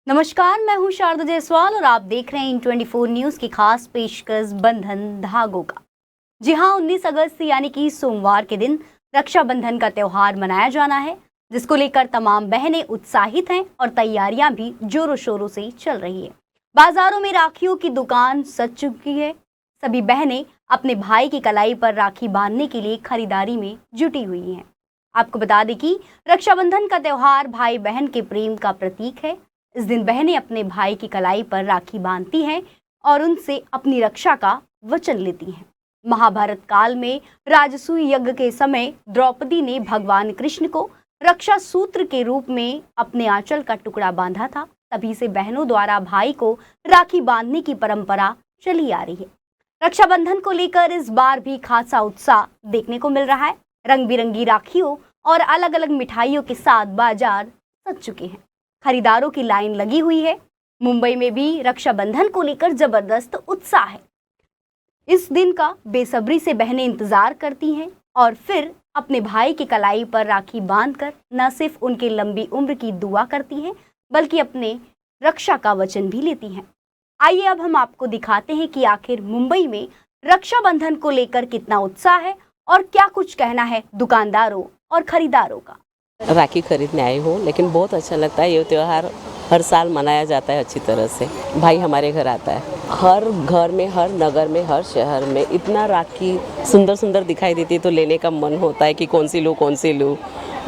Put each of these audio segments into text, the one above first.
नमस्कार, मैं हूं शारदा जायसवाल और आप देख रहे हैं इन 24 न्यूज की खास पेशकश बंधन धागों का। जी हां, 19 अगस्त यानी कि सोमवार के दिन रक्षाबंधन का त्यौहार मनाया जाना है, जिसको लेकर तमाम बहनें उत्साहित हैं और तैयारियां भी जोरों शोरों से चल रही है। बाजारों में राखियों की दुकान सज चुकी है। सभी बहनें अपने भाई की कलाई पर राखी बांधने के लिए खरीदारी में जुटी हुई हैं। आपको बता दें कि रक्षाबंधन का त्यौहार भाई बहन के प्रेम का प्रतीक है। इस दिन बहनें अपने भाई की कलाई पर राखी बांधती हैं और उनसे अपनी रक्षा का वचन लेती हैं। महाभारत काल में राजसूय यज्ञ के समय द्रौपदी ने भगवान कृष्ण को रक्षा सूत्र के रूप में अपने आंचल का टुकड़ा बांधा था। तभी से बहनों द्वारा भाई को राखी बांधने की परंपरा चली आ रही है। रक्षाबंधन को लेकर इस बार भी खासा उत्साह देखने को मिल रहा है। रंग बिरंगी राखियों और अलग अलग मिठाइयों के साथ बाजार सज चुके हैं। खरीदारों की लाइन लगी हुई है। मुंबई में भी रक्षाबंधन को लेकर जबरदस्त उत्साह है। इस दिन का बेसब्री से बहनें इंतजार करती हैं और फिर अपने भाई की कलाई पर राखी बांधकर न सिर्फ उनके लंबी उम्र की दुआ करती हैं, बल्कि अपने रक्षा का वचन भी लेती हैं। आइए अब हम आपको दिखाते हैं कि आखिर मुंबई में रक्षाबंधन को लेकर कितना उत्साह है और क्या कुछ कहना है दुकानदारों और खरीदारों का। राखी खरीदने आई हूँ, लेकिन बहुत अच्छा लगता है। ये त्यौहार हर साल मनाया जाता है अच्छी तरह से। भाई हमारे घर आता है। हर घर में, हर नगर में, हर शहर में इतना राखी सुंदर सुंदर दिखाई देती है, तो लेने का मन होता है कि कौन सी लूँ।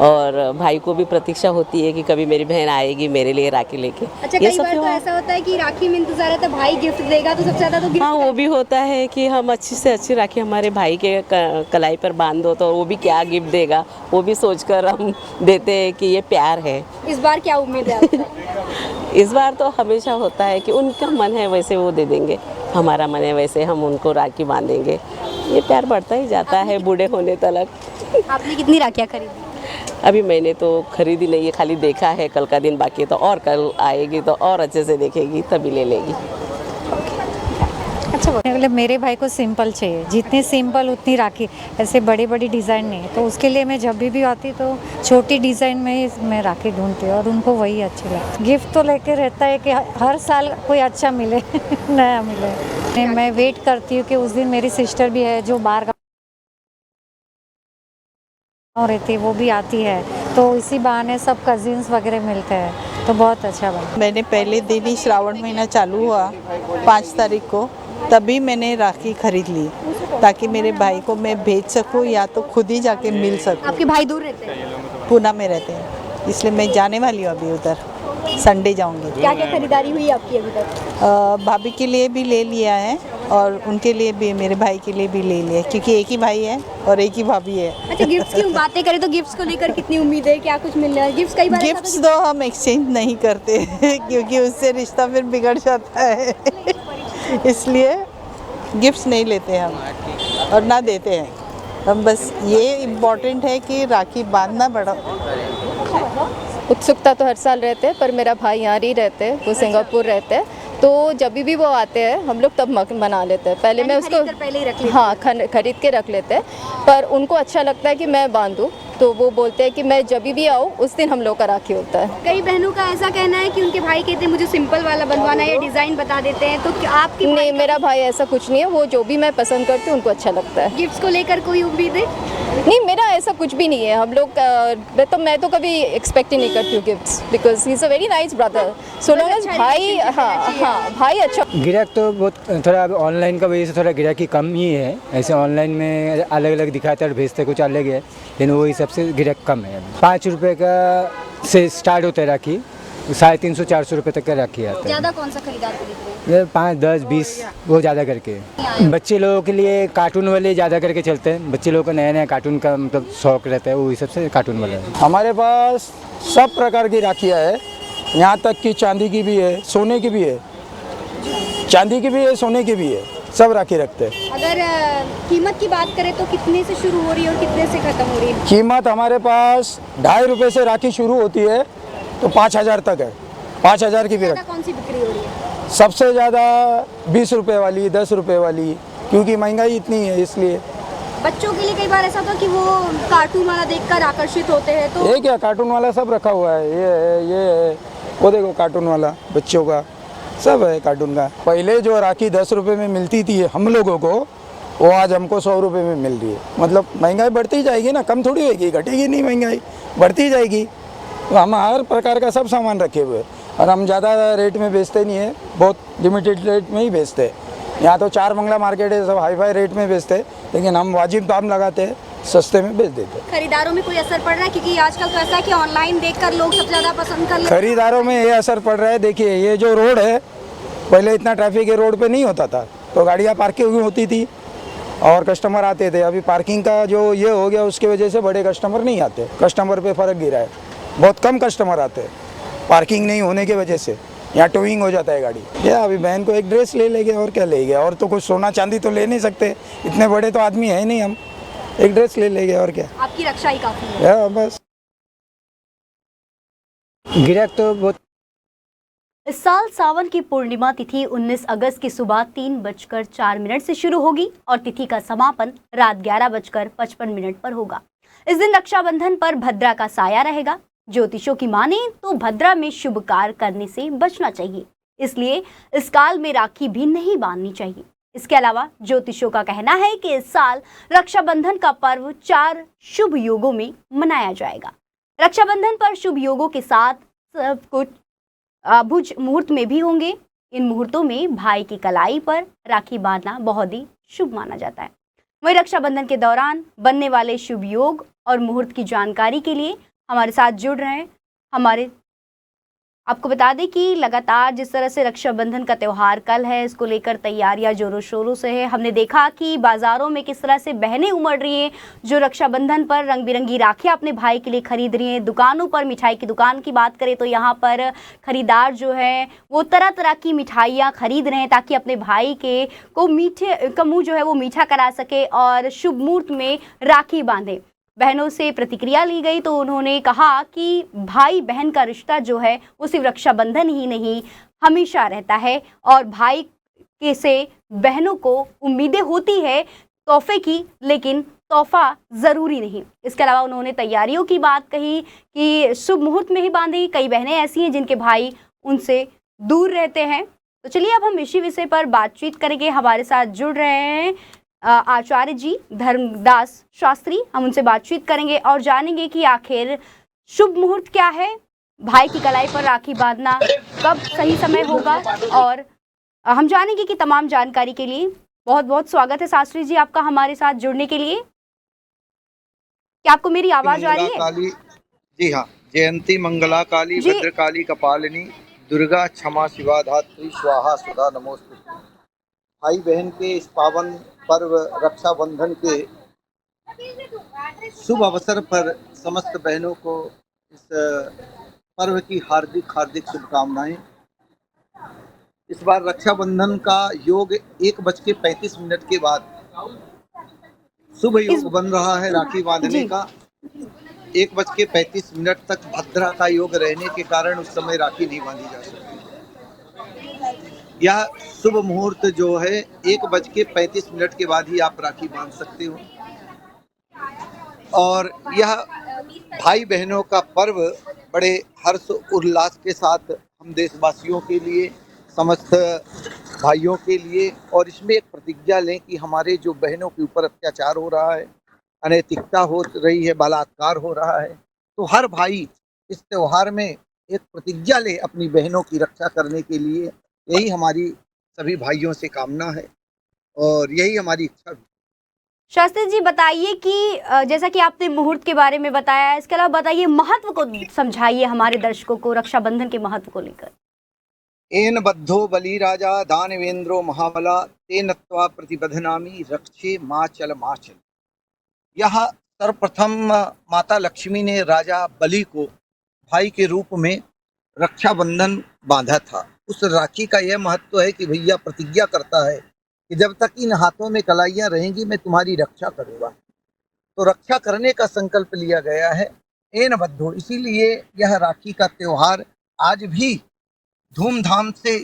और भाई को भी प्रतीक्षा होती है कि कभी मेरी बहन आएगी मेरे लिए राखी लेके। अच्छा, कई बार तो ऐसा होता है कि राखी में इंतजार है तो भाई गिफ्ट देगा, तो सबसे ज़्यादा तो गिफ्ट। हाँ, वो भी होता है कि हम अच्छी से अच्छी राखी हमारे भाई के कलाई पर बांध दो, तो वो भी क्या गिफ्ट देगा वो भी सोचकर हम देते हैं कि ये प्यार है। इस बार क्या उम्मीद है आपको? इस बार तो हमेशा होता है कि उनका मन है वैसे वो दे देंगे, हमारा मन है वैसे हम उनको राखी बांधेंगे। ये प्यार बढ़ता ही जाता है बूढ़े होने तक। आपने कितनी राखियाँ खरीदी? अभी मैंने तो खरीदी नहीं है, खाली देखा है। कल का दिन बाकी है, तो और कल आएगी तो और अच्छे से देखेगी तभी ले लेगी। अच्छा, मतलब मेरे भाई को सिंपल चाहिए, जितनी सिंपल उतनी राखी, ऐसे बड़ी बड़ी डिज़ाइन नहीं। तो उसके लिए मैं जब भी आती तो छोटी डिज़ाइन में ही मैं राखी ढूंढती हूँ और उनको वही अच्छी लगती। गिफ्ट तो लेके रहता है कि हर साल कोई अच्छा मिले नया मिले। मैं वेट करती हूँ कि उस दिन मेरी सिस्टर भी है जो बाहर रहती है, वो भी आती है, तो इसी बहाने सब कजिन्स वगैरह मिलते हैं, तो बहुत अच्छा बना। मैंने पहले दिन ही श्रावण महीना चालू हुआ 5 तारीख को, तभी मैंने राखी खरीद ली ताकि मेरे भाई को मैं भेज सकूं या तो खुद ही जाके मिल सकूं। आपके भाई दूर रहते हैं? पूना में रहते हैं, इसलिए मैं जाने वाली हूँ अभी उधर। संडे जाऊंगी। क्या क्या खरीदारी हुई आपकी अभी तक? भाभी के लिए भी ले लिया है और उनके लिए भी, मेरे भाई के लिए भी ले लिया, क्योंकि एक ही भाई है और एक ही भाभी है। अच्छा, गिफ्ट्स की बातें करें तो गिफ्ट्स को लेकर कितनी उम्मीद है? क्या कुछ मिल रहा है? गिफ्ट्स कई बार गिफ्ट्स तो हम एक्सचेंज नहीं करते क्योंकि उससे रिश्ता फिर बिगड़ जाता है इसलिए गिफ्ट्स नहीं लेते हम और ना देते हैं हम। बस ये इम्पोर्टेंट है कि राखी बांधना बड़ा। उत्सुकता तो हर साल रहते हैं, पर मेरा भाई यहाँ ही रहते हैं, वो सिंगापुर रहते हैं, तो जब भी वो आते हैं हम लोग तब मना लेते हैं। पहले मैं उसको पहले ही रख लेते। हाँ, खरीद के रख लेते हैं, पर उनको अच्छा लगता है कि मैं बांधूँ, तो वो बोलते हैं कि मैं जब भी आऊँ उस दिन हम लोग का राखी होता है। कई बहनों का ऐसा कहना है कि उनके भाई कहते हैं मुझे सिंपल वाला बनवाना है या डिज़ाइन बता देते हैं, तो आपकी? नहीं, मेरा भाई ऐसा कुछ नहीं है, वो जो भी मैं पसंद करती हूँ उनको अच्छा लगता है। गिफ्ट्स को लेकर कोई उम्मीद है? नहीं, मेरा ऐसा कुछ भी नहीं है। हम लोग मैं तो कभी एक्सपेक्ट ही नहीं करती हूँ gifts, because he is a very nice brother. So long as भाई, हाँ भाई अच्छा। गिराक तो बहुत थोड़ा ऑनलाइन का वजह से थोड़ा गिराकी कम ही है। ऐसे ऑनलाइन में अलग अलग दिखाते और भेजते कुछ अलग है, लेकिन वो हिसाब से गिराक कम है। 5 रुपये का से स्टार्ट होता है राखी, 350-400 रुपये तक का राखी आता है। ज़्यादा कौन सा खरीदार खरीद रहे हैं? 5, 10, 20 वो ज़्यादा करके। बच्चे लोगों के लिए कार्टून वाले ज़्यादा करके चलते हैं। बच्चे लोगों को नया नया कार्टून का मतलब शौक रहता है, वो हिसाब से कार्टून वाला है। हमारे पास सब प्रकार की राखियाँ है, यहाँ तक कि चांदी की भी है, सोने की भी है। चांदी की भी है, सोने की भी है, सब राखी रखते हैं। अगर कीमत की बात करें तो कितने से शुरू हो रही है और कितने से खत्म हो रही है? कीमत हमारे पास 2.5 रुपये से राखी शुरू होती है तो 5,000 तक है। 5,000 की भी रखी। कौन सी बिक्री हो रही है? सबसे ज़्यादा 20 रुपये वाली, 10 रुपये वाली, क्योंकि महंगाई इतनी है इसलिए। बच्चों के लिए कई बार ऐसा होता है कि वो कार्टून वाला देखकर आकर्षित होते हैं, तो ये क्या कार्टून वाला सब रखा हुआ है, ये है, ये है, वो देखो कार्टून वाला बच्चों का सब है कार्टून का। पहले जो राखी 10 रुपये में मिलती थी हम लोगों को, वो आज हमको 100 रुपये में मिल रही है। मतलब महंगाई बढ़ती जाएगी ना, कम थोड़ी होगी, घटेगी नहीं, महंगाई बढ़ती जाएगी। तो हम हर प्रकार का सब सामान रखे हुए हैं और हम ज़्यादा रेट में बेचते नहीं है, बहुत लिमिटेड रेट में ही बेचते हैं। यहाँ तो 4 बंगला मार्केट है, सब हाई फाई रेट में बेचते हैं, लेकिन हम वाजिब दाम लगाते हैं, सस्ते में बेच देते हैं। खरीदारों में कोई असर पड़ रहा है, क्योंकि आजकल तो ऐसा है कि ऑनलाइन देखकर लोग सबसे ज़्यादा पसंद कर लेते हैं। खरीदारों में ये असर पड़ रहा है। देखिए ये जो रोड है, पहले इतना ट्रैफिक ये रोड पे नहीं होता था, तो गाड़ियाँ पार्किंग होती थी और कस्टमर आते थे। अभी पार्किंग का जो ये हो गया, उसकी वजह से बड़े कस्टमर नहीं आते, कस्टमर पे फ़र्क गिरा है, बहुत कम कस्टमर आते हैं पार्किंग नहीं होने की वजह से। यहाँ टोइंग हो जाता है गाड़ी। या अभी बहन को एक ड्रेस ले लेंगे और क्या लेंगे, और तो कुछ सोना चांदी तो ले नहीं सकते, इतने बड़े तो आदमी है नहीं हम, एक ड्रेस ले लेंगे और क्या। आपकी रक्षा ही काफ़ी है। या बस गिराक तो बहुत। इस साल सावन की पूर्णिमा तिथि 19 अगस्त की सुबह 3:04 से शुरू होगी और तिथि का समापन रात 11:55 पर होगा। इस दिन रक्षाबंधन पर भद्रा का साया रहेगा। ज्योतिषों की माने तो भद्रा में शुभ कार्य करने से बचना चाहिए, इसलिए इस काल में राखी भी नहीं बांधनी चाहिए। इसके अलावा ज्योतिषों का कहना है कि इस साल रक्षाबंधन का पर्व 4 शुभ योगों में मनाया जाएगा। रक्षाबंधन पर शुभ योगों के साथ सब कुछ भुज मुहूर्त में भी होंगे। इन मुहूर्तों में भाई की कलाई पर राखी बांधना बहुत ही शुभ माना जाता है। वहीं रक्षाबंधन के दौरान बनने वाले शुभ योग और मुहूर्त की जानकारी के लिए हमारे साथ जुड़ रहे हैं आपको बता दें कि लगातार जिस तरह से रक्षाबंधन का त्यौहार कल है, इसको लेकर तैयारियां जोरों शोरों से है। हमने देखा कि बाज़ारों में किस तरह से बहनें उमड़ रही हैं जो रक्षाबंधन पर रंग बिरंगी राखियां अपने भाई के लिए खरीद रही हैं। दुकानों पर मिठाई की दुकान की बात करें तो यहाँ पर खरीदार जो है वो तरह तरह की मिठाइयाँ खरीद रहे हैं ताकि अपने भाई को मुँह जो है वो मीठा करा सके और शुभ मुहूर्त में राखी बांधे। बहनों से प्रतिक्रिया ली गई तो उन्होंने कहा कि भाई बहन का रिश्ता जो है वो सिर्फ रक्षाबंधन ही नहीं हमेशा रहता है और भाई के से बहनों को उम्मीदें होती है तोहफे की, लेकिन तोहफा ज़रूरी नहीं। इसके अलावा उन्होंने तैयारियों की बात कही कि शुभ मुहूर्त में ही बांधी। कई बहनें ऐसी हैं जिनके भाई उनसे दूर रहते हैं। तो चलिए अब हम इसी विषय पर बातचीत करेंगे। हमारे साथ जुड़ रहे हैं आचार्य जी धर्मदास शास्त्री। हम उनसे बातचीत करेंगे और जानेंगे कि आखिर शुभ मुहूर्त क्या है, भाई की कलाई पर राखी बांधना कब सही समय होगा, और हम जानेंगे कि तमाम जानकारी के लिए बहुत बहुत स्वागत है शास्त्री जी आपका हमारे साथ जुड़ने के लिए। क्या आपको मेरी आवाज आ रही है? जी हाँ। जयंती मंगला काली भद्रकाली कपालिनी दुर्गा क्षमा शिवा धात्री स्वाहा सुधा नमोस्तुते। भाई बहन के इस पावन पर्व रक्षाबंधन के शुभ अवसर पर समस्त बहनों को इस पर्व की हार्दिक हार्दिक शुभकामनाएं। इस बार रक्षाबंधन का योग 1:35 के बाद शुभ योग बन रहा है राखी बांधने का। 1:35 तक भद्रा का योग रहने के कारण उस समय राखी नहीं बांधी जा सकती। यह शुभ मुहूर्त जो है 1:35 के बाद ही आप राखी बांध सकते हो। और यह भाई बहनों का पर्व बड़े हर्ष उल्लास के साथ हम देशवासियों के लिए, समस्त भाइयों के लिए, और इसमें एक प्रतिज्ञा लें कि हमारे जो बहनों के ऊपर अत्याचार हो रहा है, अनैतिकता हो रही है, बलात्कार हो रहा है, तो हर भाई इस त्यौहार में एक प्रतिज्ञा ले अपनी बहनों की रक्षा करने के लिए। यही हमारी सभी भाइयों से कामना है और यही हमारी इच्छा भी। शास्त्री जी बताइए कि जैसा कि आपने मुहूर्त के बारे में बताया, इसके अलावा बताइए महत्व को समझाइए हमारे दर्शकों को रक्षाबंधन के महत्व को लेकर। एन बद्धो बलि राजा दानवेंद्रो महाबला ते नत्वा प्रतिबधनामी रक्षे माचल माचल। यह सर्वप्रथम माता लक्ष्मी ने राजा बलि को भाई के रूप में रक्षाबंधन बांधा था। उस राखी का यह महत्व है कि भैया प्रतिज्ञा करता है कि जब तक इन हाथों में कलाइयाँ रहेंगी मैं तुम्हारी रक्षा करूँगा। तो रक्षा करने का संकल्प लिया गया है एन बद्धो। इसीलिए यह राखी का त्यौहार आज भी धूमधाम से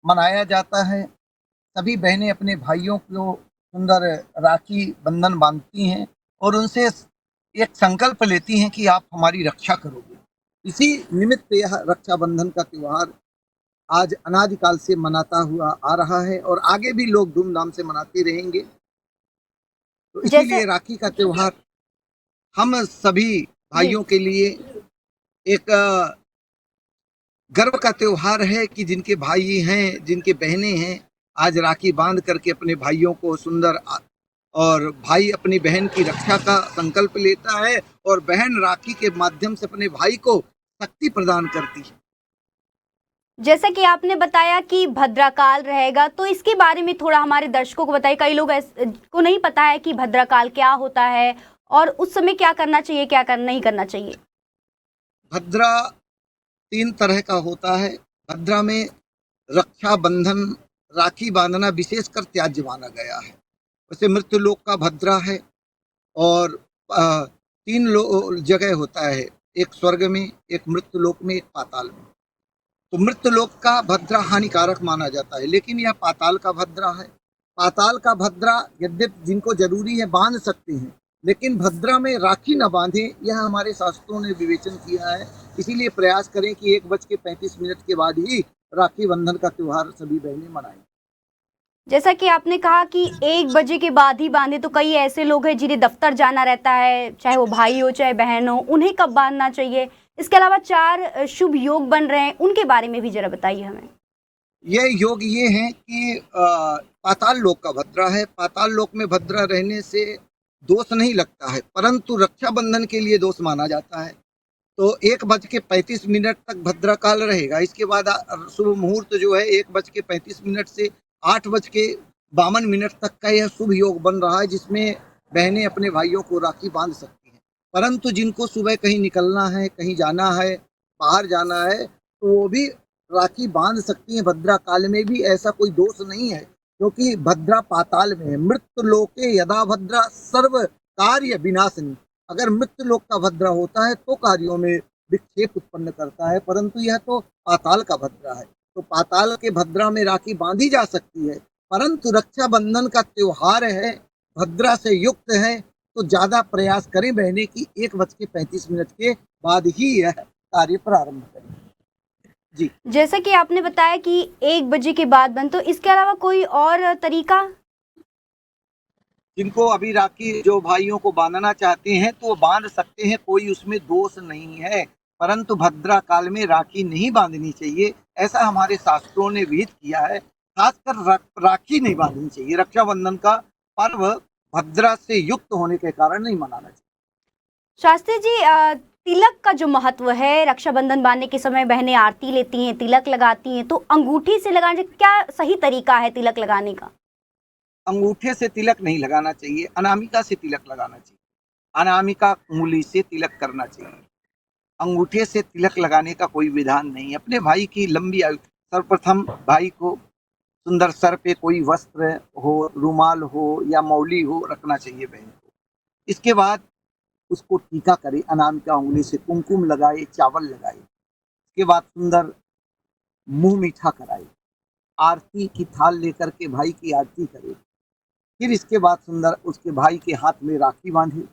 मनाया जाता है। सभी बहनें अपने भाइयों को सुंदर राखी बंधन बांधती हैं और उनसे एक संकल्प लेती हैं कि आप हमारी रक्षा करोगे। इसी निमित्त यह रक्षाबंधन का त्योहार आज अनादिकाल से मनाता हुआ आ रहा है और आगे भी लोग धूमधाम से मनाते रहेंगे। तो इसीलिए जैसे राखी का त्योहार हम सभी जी भाइयों के लिए एक गर्व का त्योहार है कि जिनके भाई हैं, जिनके बहनें हैं, आज राखी बांध करके अपने भाइयों को सुंदर और भाई अपनी बहन की रक्षा का संकल्प लेता है और बहन राखी के माध्यम से अपने भाई को शक्ति प्रदान करती है। जैसा कि आपने बताया कि भद्राकाल रहेगा, तो इसके बारे में थोड़ा हमारे दर्शकों को बताइए। कई लोग को नहीं पता है कि भद्राकाल क्या होता है और उस समय क्या करना चाहिए, क्या नहीं करना चाहिए। भद्रा 3 तरह का होता है। भद्रा में रक्षा बंधन, राखी बांधना विशेषकर त्याज्य माना गया है। वैसे मृत्यु लोक का भद्रा है और 3 जगह होता है, एक स्वर्ग में, एक मृत्यु लोक में, एक पाताल में। तो मृत्यु लोक का भद्रा हानिकारक माना जाता है, लेकिन यह पाताल का भद्रा है। पाताल का भद्रा यद्यपि जिनको जरूरी है बांध सकते हैं, लेकिन भद्रा में राखी न बांधे, यह हमारे शास्त्रों ने विवेचन किया है। इसीलिए प्रयास करें कि 1:35 के बाद ही राखी बंधन का त्योहार सभी बहनें मनाएं। जैसा कि आपने कहा कि 1 बजे के बाद ही बांधे, तो कई ऐसे लोग हैं जिन्हें दफ्तर जाना रहता है, चाहे वो भाई हो चाहे बहन हो, उन्हें कब बांधना चाहिए। इसके अलावा 4 शुभ योग बन रहे हैं, उनके बारे में भी जरा बताइए हमें। यह योग ये हैं कि पाताल लोक का भद्रा है। पाताल लोक में भद्रा रहने से दोष नहीं लगता है, परंतु रक्षाबंधन के लिए दोष माना जाता है। तो 1:35 तक भद्रा काल रहेगा। इसके बाद शुभ मुहूर्त जो है 1:35 से 8:52 तक का यह शुभ योग बन रहा है, जिसमें बहनें अपने भाइयों को राखी बांध सकती हैं। परंतु जिनको सुबह कहीं निकलना है, कहीं जाना है, बाहर जाना है, तो वो भी राखी बांध सकती हैं। भद्रा काल में भी ऐसा कोई दोष नहीं है, क्योंकि भद्रा पाताल में है। मृत्यु लोके यदा भद्रा सर्व कार्य विनाशनी। अगर मृत्यु लोक का भद्रा होता है तो कार्यों में विक्षेप उत्पन्न करता है, परंतु यह तो पाताल का भद्रा है। तो पाताल के भद्रा में राखी बांधी जा सकती है, परंतु रक्षाबंधन का त्योहार है, भद्रा से युक्त है, तो ज्यादा प्रयास करें बहने की 1:35 के बाद ही यह कार्य प्रारंभ करें। जी, जैसा कि आपने बताया कि 1 बजे के बाद बंद, तो इसके अलावा कोई और तरीका। जिनको अभी राखी जो भाइयों को बांधना चाहते हैं तो वो बांध सकते हैं, कोई उसमें दोष नहीं है। परंतु भद्रा काल में राखी नहीं बांधनी चाहिए, ऐसा हमारे शास्त्रों ने विहित किया है। खासकर राखी नहीं बांधनी चाहिए। रक्षाबंधन का पर्व भद्रा से युक्त होने के कारण नहीं मनाना चाहिए। शास्त्री जी, तिलक का जो महत्व है, रक्षाबंधन बांधने के समय बहनें आरती लेती हैं, तिलक लगाती हैं, तो अंगूठी से लगाने का क्या सही तरीका है तिलक लगाने का। अंगूठे से तिलक नहीं लगाना चाहिए, अनामिका से तिलक लगाना चाहिए। अनामिका उंगली से तिलक करना चाहिए। अंगूठे से तिलक लगाने का कोई विधान नहीं। अपने भाई की लंबी आयु, सर्वप्रथम भाई को सुंदर सर पे कोई वस्त्र हो, रुमाल हो या मौली हो रखना चाहिए बहन को। इसके बाद उसको टीका करे, अनामिका उंगली से कुमकुम लगाए, चावल लगाए। इसके बाद सुंदर मुंह मीठा कराए, आरती की थाल लेकर के भाई की आरती करे। फिर इसके बाद सुंदर उसके भाई के हाथ में राखी बांधे,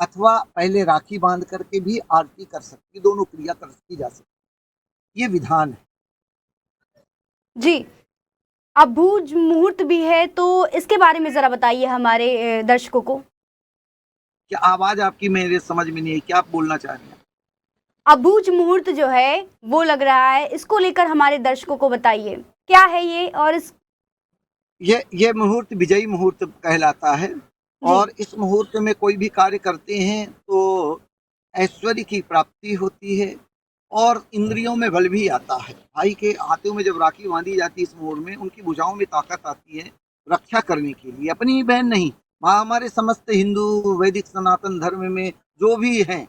अथवा पहले राखी बांध करके भी आरती कर सकती, दोनों क्रिया की जा सकती। ये विधान है। जी, अब भूज मुहूर्त भी है, तो इसके बारे में जरा बताइए हमारे दर्शकों को। क्या आवाज आपकी मेरे समझ में नहीं है, क्या आप बोलना चाह रहे हैं? अबूझ मुहूर्त जो है वो लग रहा है, इसको लेकर हमारे दर्शकों को बताइए क्या है ये। और इस ये मुहूर्त विजयी मुहूर्त कहलाता है और इस मुहूर्त में कोई भी कार्य करते हैं तो ऐश्वर्य की प्राप्ति होती है और इंद्रियों में बल भी आता है। भाई के हाथों में जब राखी बांधी जाती है इस मुहूर्त में, उनकी भुजाओं में ताकत आती है रक्षा करने के लिए। अपनी ही बहन नहीं, हमारे समस्त हिंदू वैदिक सनातन धर्म में जो भी हैं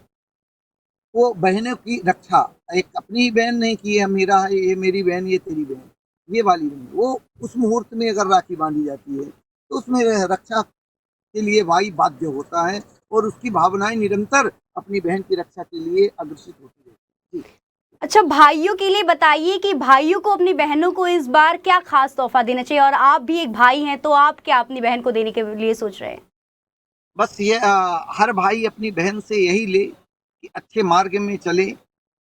वो बहनों की रक्षा, एक अपनी ही बहन नहीं कि ये मेरा है, ये मेरी बहन, ये तेरी बहन, ये वाली नहीं। वो उस मुहूर्त में अगर राखी बांधी जाती है तो उसमें रक्षा के लिए भाई बाध्य होता है और उसकी भावनाएं निरंतर अपनी बहन की रक्षा के लिए अग्रसित होती रहती है। अच्छा, भाइयों के लिए बताइए कि भाइयों को अपनी बहनों को इस बार क्या खास तोहफा देना चाहिए, और आप भी एक भाई हैं तो आप क्या अपनी बहन को देने के लिए सोच रहे हैं। बस ये हर भाई अपनी बहन से यही ले कि अच्छे मार्ग में चले,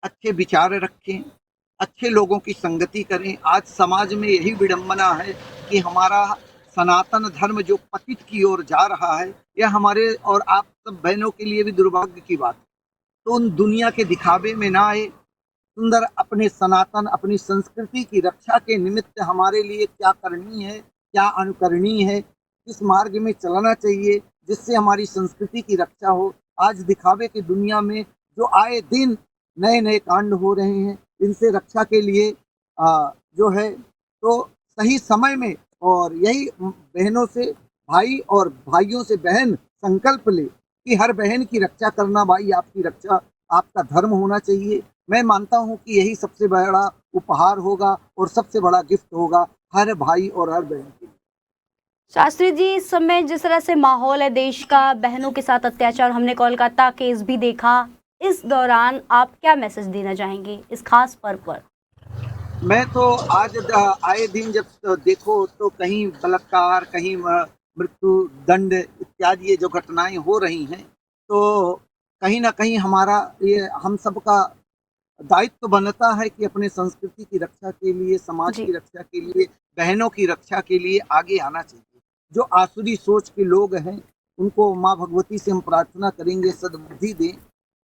अच्छे विचार रखें, अच्छे लोगों की संगति करें। आज समाज में यही विडंबना है कि हमारा सनातन धर्म जो पतित की ओर जा रहा है, यह हमारे और आप सब बहनों के लिए भी दुर्भाग्य की बात है। तो उन दुनिया के दिखावे में ना आए, सुंदर अपने सनातन अपनी संस्कृति की रक्षा के निमित्त हमारे लिए क्या करनी है, क्या अनुकरणीय है, किस मार्ग में चलना चाहिए जिससे हमारी संस्कृति की रक्षा हो। आज दिखावे की दुनिया में जो आए दिन नए नए कांड हो रहे हैं, इनसे रक्षा के लिए जो है तो सही समय में, और यही बहनों से भाई और भाइयों से बहन संकल्प ले कि हर बहन की रक्षा करना, भाई आपकी रक्षा आपका धर्म होना चाहिए। मैं मानता हूं कि यही सबसे बड़ा उपहार होगा और सबसे बड़ा गिफ्ट होगा हर भाई और हर बहन के लिए। शास्त्री जी, इस समय जिस तरह से माहौल है देश का, बहनों के साथ अत्याचार, हमने कोलकाता केस भी देखा, इस दौरान आप क्या मैसेज देना चाहेंगे इस खास पर्व पर? मैं तो आज आए दिन जब देखो तो कहीं बलात्कार, कहीं मृत्यु दंड इत्यादि ये जो घटनाएं हो रही हैं, तो कहीं ना कहीं हमारा ये हम सबका दायित्व बनता है कि अपने संस्कृति की रक्षा के लिए, समाज जी। की रक्षा के लिए, बहनों की रक्षा के लिए आगे आना चाहिए। जो आसुरी सोच के लोग हैं, उनको माँ भगवती से हम प्रार्थना करेंगे सद्बुद्धि दें।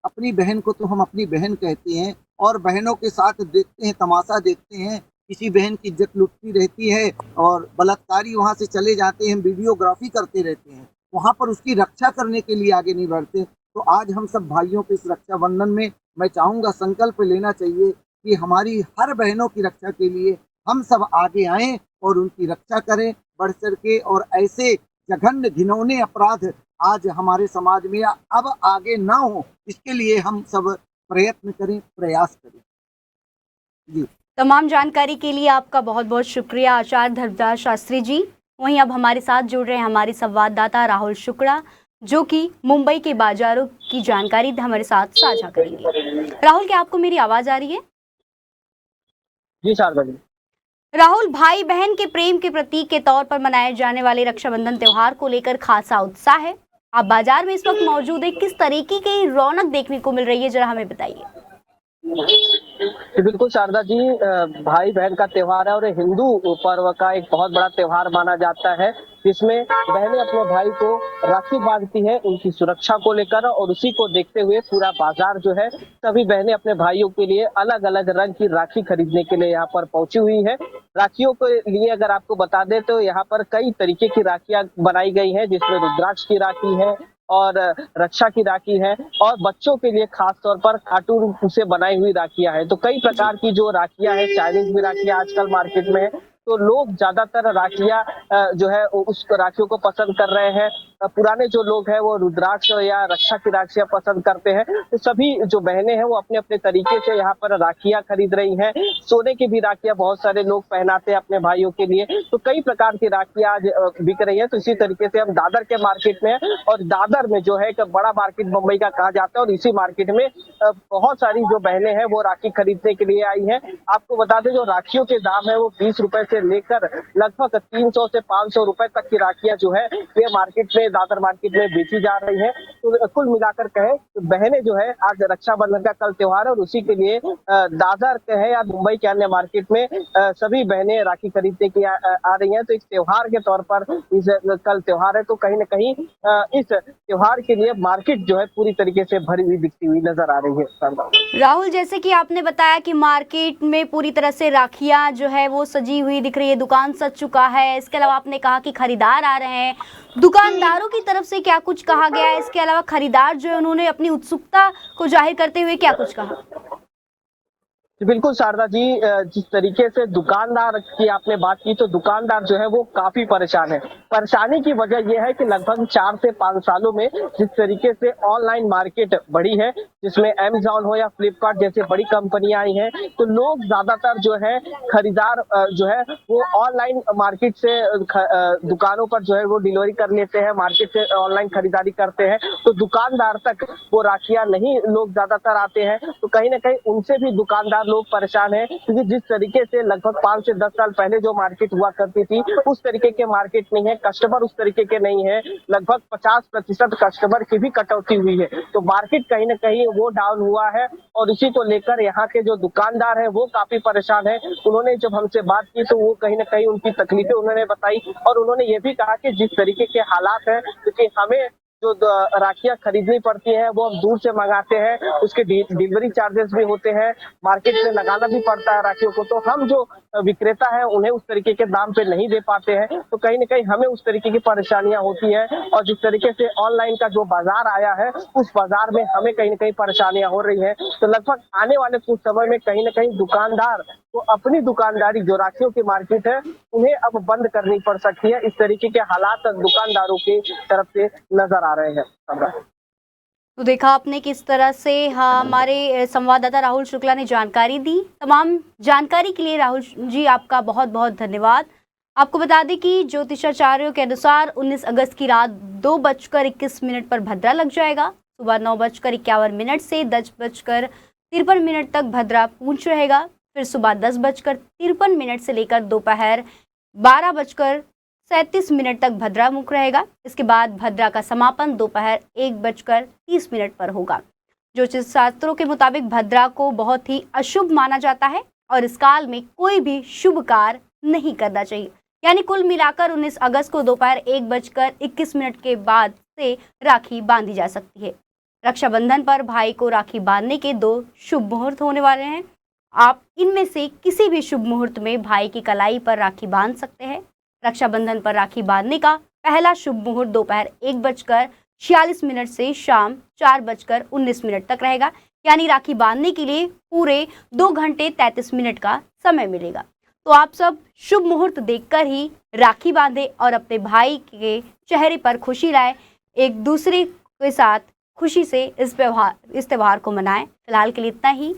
अपनी बहन को तो हम अपनी बहन कहते हैं, और बहनों के साथ देखते हैं, तमाशा देखते हैं, किसी बहन की इज्जत लुटती रहती है और बलात्कारी वहाँ से चले जाते हैं, वीडियोग्राफी करते रहते हैं, वहाँ पर उसकी रक्षा करने के लिए आगे नहीं बढ़ते। तो आज हम सब भाइयों के इस रक्षाबंधन में मैं चाहूँगा संकल्प लेना चाहिए कि हमारी हर बहनों की रक्षा के लिए हम सब आगे आएं और उनकी रक्षा करें बढ़ चढ़ के। और ऐसे जघन्य घिनौने अपराध आज हमारे समाज में अब आगे ना हो, इसके लिए हम सब प्रयत्न करें, प्रयास करें। जी, तमाम जानकारी के लिए आपका बहुत बहुत शुक्रिया आचार्य धर्मदास शास्त्री जी। वहीं अब हमारे साथ जुड़ रहे हैं हमारे संवाददाता राहुल शुक्ला, जो कि मुंबई के बाजारों की जानकारी हमारे साथ साझा करेंगे। राहुल, क्या आपको मेरी आवाज आ रही है? जी शारदा जी। राहुल, भाई बहन के प्रेम के प्रतीक के तौर पर मनाए जाने वाले रक्षाबंधन त्योहार को लेकर खासा उत्साह है। आप बाजार में इस वक्त मौजूद है, किस तरीके की रौनक देखने को मिल रही है, जरा हमें बताइए। बिल्कुल शारदा जी, भाई बहन का त्योहार है और हिंदू पर्व का एक बहुत बड़ा त्योहार माना जाता है, जिसमें बहनें अपने भाई को राखी बांधती हैं उनकी सुरक्षा को लेकर, और उसी को देखते हुए पूरा बाजार जो है, सभी बहनें अपने भाइयों के लिए अलग अलग रंग की राखी खरीदने के लिए यहाँ पर पहुंची हुई है। राखियों के लिए अगर आपको बता दें तो यहाँ पर कई तरीके की राखियां बनाई गई हैं, जिसमें रुद्राक्ष की राखी है और रक्षा की राखी है, और बच्चों के लिए खास तौर पर कार्टून से बनाई हुई राखियां हैं। तो कई प्रकार की जो राखियां हैं, चाइनीज भी राखियां आजकल मार्केट में है, तो लोग ज्यादातर राखियां जो है उस राखियों को पसंद कर रहे हैं। पुराने जो लोग हैं वो रुद्राक्ष या रक्षा की राखियां पसंद करते हैं। तो सभी जो बहनें हैं वो अपने अपने तरीके से यहाँ पर राखियां खरीद रही हैं। सोने की भी राखियां बहुत सारे लोग पहनाते हैं अपने भाइयों के लिए। तो कई प्रकार की राखियां आज बिक रही है। तो इसी तरीके से हम दादर के मार्केट में हैं, और दादर में जो है एक बड़ा मार्केट मुंबई का कहा जाता है, और इसी मार्केट में बहुत सारी जो बहनें हैं वो राखी खरीदने के लिए आई हैं। आपको बता दें जो राखियों के दाम है वो 20 रुपए से लेकर लगभग 300 से 500 रुपए तक की राखियां जो है ये मार्केट में, दादर मार्केट में बेची जा रही है। तो कुल मिलाकर कहें तो बहनें जो है आज रक्षाबंधन का कल त्योहार है, और उसी के लिए दादर के है या मुंबई के अन्य मार्केट में सभी बहनें राखी खरीदने की आ रही हैं। तो इस त्योहार के तौर पर इस कल त्योहार है, तो कहीं न कहीं इस त्योहार के लिए मार्केट जो है पूरी तरीके से भरी हुई दिखती हुई नजर आ रही है। राहुल, जैसे कि आपने बताया कि मार्केट में पूरी तरह से राखियां जो है वो सजी हुई दिख रही है, दुकान सज चुका है। इसके अलावा आपने कहा कि खरीदार आ रहे हैं, दुकानदारों की तरफ से क्या कुछ कहा गया है? इसके अलावा खरीदार जो है उन्होंने अपनी उत्सुकता को जाहिर करते हुए क्या कुछ कहा? बिल्कुल शारदा जी, जिस तरीके से दुकानदार की आपने बात की, तो दुकानदार जो है वो काफी परेशान है। परेशानी की वजह यह है कि लगभग 4 से 5 सालों में जिस तरीके से ऑनलाइन मार्केट बढ़ी है, जिसमें अमेज़न हो या फ्लिपकार्ट जैसे बड़ी कंपनियां आई हैं, तो लोग ज्यादातर जो है खरीदार जो है वो ऑनलाइन मार्केट से दुकानों पर जो है वो डिलीवरी कर लेते हैं, मार्केट से ऑनलाइन खरीदारी करते हैं। तो दुकानदार तक वो राखियां नहीं लोग ज्यादातर आते हैं, तो कहीं ना कहीं उनसे भी दुकानदार लोग परेशान हैं, क्योंकि जिस तरीके से लगभग 5 से 10 साल पहले जो मार्केट हुआ करती थी उस तरीके के मार्केट नहीं है, कस्टमर उस तरीके के नहीं है, लगभग 50% कस्टमर की भी कटौती हुई है। तो मार्केट कहीं ना कहीं वो डाउन हुआ है और इसी को लेकर यहाँ के जो दुकानदार हैं वो काफी परेशान है। उन्होंने जब हमसे बात की तो वो कहीं ना कहीं उनकी तकलीफें उन्होंने बताई और उन्होंने ये भी कहा कि जिस तरीके के हालात हैं, क्योंकि हमें जो राखियां खरीदनी पड़ती हैं वो हम दूर से मंगाते हैं, उसके डिलीवरी चार्जेस भी होते हैं, मार्केट में लगाना भी पड़ता है राखियों को, तो हम जो विक्रेता है उन्हें उस तरीके के दाम पे नहीं दे पाते हैं, तो कहीं ना कहीं हमें उस तरीके की परेशानियां होती है। और जिस तरीके से ऑनलाइन का जो बाजार आया है उस बाजार में हमें कहीं ना कहीं परेशानियां हो रही है। तो लगभग आने वाले कुछ समय में कहीं ना कहीं दुकानदार तो अपनी दुकानदारी जो राखियों की मार्केट है उन्हें अब बंद करनी पड़ सकती है। इस तरीके के हालात दुकानदारों की तरफ से नजर आ रहे हैं। तो देखा आपने किस तरह से हमारे संवाददाता राहुल शुक्ला ने जानकारी दी। तमाम जानकारी के लिए राहुल जी आपका बहुत बहुत धन्यवाद। आपको बता दें कि ज्योतिषाचार्यों के अनुसार 19 अगस्त की रात 2:21 पर भद्रा लग जाएगा। सुबह 9:51 से 10:53 तक भद्रा पूंछ रहेगा। फिर सुबह 10:53 से लेकर दोपहर 12:37 तक भद्रा मुख रहेगा। इसके बाद भद्रा का समापन दोपहर 1:30 पर होगा। ज्योतिष शास्त्रों के मुताबिक भद्रा को बहुत ही अशुभ माना जाता है और इस काल में कोई भी शुभ कार्य नहीं करना चाहिए। यानी कुल मिलाकर 19 अगस्त को दोपहर 1:21 के बाद से राखी बांधी जा सकती है। रक्षाबंधन पर भाई को राखी बांधने के 2 शुभ मुहूर्त होने वाले हैं। आप इनमें से किसी भी शुभ मुहूर्त में भाई की कलाई पर राखी बांध सकते हैं। रक्षाबंधन पर राखी बांधने का पहला शुभ मुहूर्त दोपहर 1:46 से शाम 4:19 तक रहेगा। यानी राखी बांधने के लिए पूरे 2 घंटे 33 मिनट का समय मिलेगा। तो आप सब शुभ मुहूर्त देखकर ही राखी बांधें और अपने भाई के चेहरे पर खुशी लाएं। एक दूसरे के साथ खुशी से इस त्योहार को मनाएं। फिलहाल के लिए इतना ही।